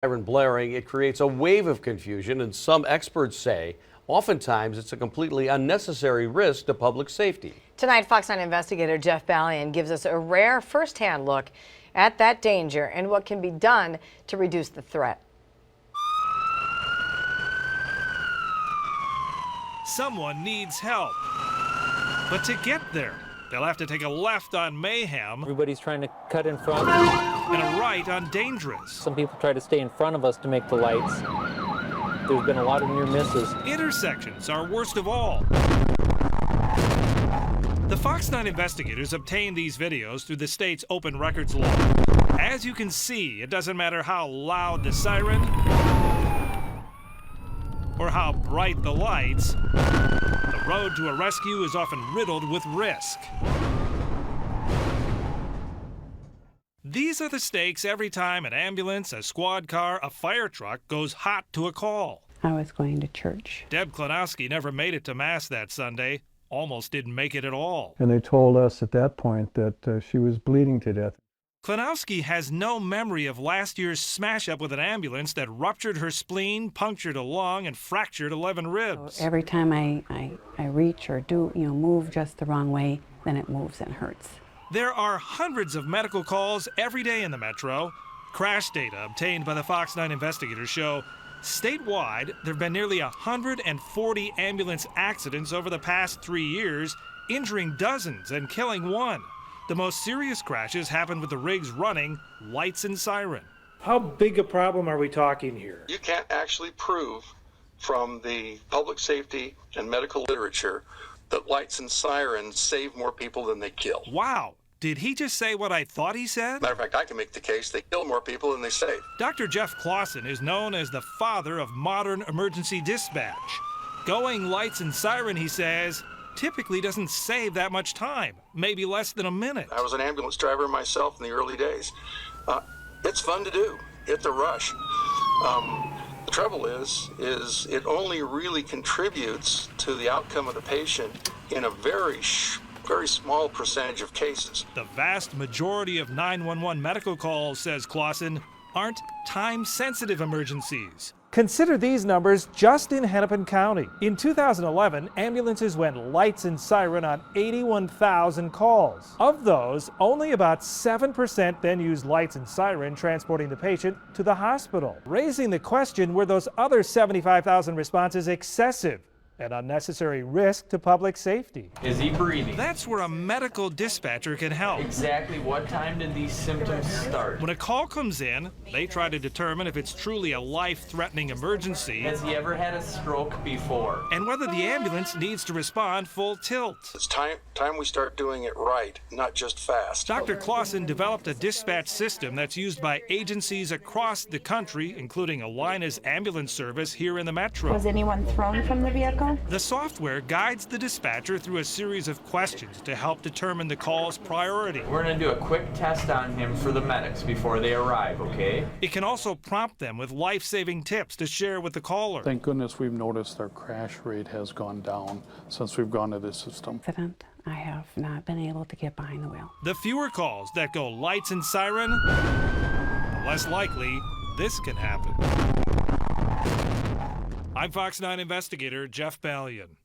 Siren blaring, it creates a wave of confusion, and some experts say oftentimes it's a completely unnecessary risk to public safety. Tonight, Fox 9 investigator Jeff Ballion gives us a rare firsthand look at that danger and what can be done to reduce the threat. Someone needs help, but to get there, they'll have to take a left on Mayhem. Everybody's trying to cut in front. And a right on Dangerous. Some people try to stay in front of us to make the lights. There's been a lot of near misses. Intersections are worst of all. The Fox 9 investigators obtained these videos through the state's open records law. As you can see, it doesn't matter how loud the siren or how bright the lights, the road to a rescue is often riddled with risk. These are the stakes every time an ambulance, a squad car, a fire truck goes hot to a call. I was going to church. Deb Klanowski never made it to Mass that Sunday, almost didn't make it at all. And they told us at that point that she was bleeding to death. Klanowski has no memory of last year's smash-up with an ambulance that ruptured her spleen, punctured a lung, and fractured 11 ribs. So every time I reach or do, move just the wrong way, then it moves and hurts. There are hundreds of medical calls every day in the metro. Crash data obtained by the Fox 9 investigators show statewide there have been nearly 140 ambulance accidents over the past 3 years, injuring dozens and killing one. The most serious crashes happened with the rigs running lights and siren. How big a problem are we talking here? You can't actually prove from the public safety and medical literature that lights and sirens save more people than they kill. Wow. Did he just say what I thought he said? Matter of fact, I can make the case they kill more people than they save. Dr. Jeff Clausen is known as the father of modern emergency dispatch. Going lights and siren, he says, typically doesn't save that much time, maybe less than a minute. I was an ambulance driver myself in the early days. It's fun to do. It's a rush. The trouble is it only really contributes to the outcome of the patient in a very small percentage of cases. The vast majority of 911 medical calls, says Clausen, aren't time-sensitive emergencies. Consider these numbers just in Hennepin County. In 2011, ambulances went lights and siren on 81,000 calls. Of those, only about 7% then used lights and siren transporting the patient to the hospital, raising the question, were those other 75,000 responses excessive? An unnecessary risk to public safety. Is he breathing? That's where a medical dispatcher can help. Exactly what time did these symptoms start? When a call comes in, they try to determine if it's truly a life-threatening emergency. Has he ever had a stroke before? And whether the ambulance needs to respond full tilt. It's time we start doing it right, not just fast. Dr. Clausen developed a dispatch system that's used by agencies across the country, including Alina's ambulance service here in the metro. Was anyone thrown from the vehicle? The software guides the dispatcher through a series of questions to help determine the call's priority. We're going to do a quick test on him for the medics before they arrive, okay? It can also prompt them with life-saving tips to share with the caller. Thank goodness we've noticed our crash rate has gone down since we've gone to this system. I have not been able to get behind the wheel. The fewer calls that go lights and siren, the less likely this can happen. I'm Fox 9 investigator Jeff Ballion.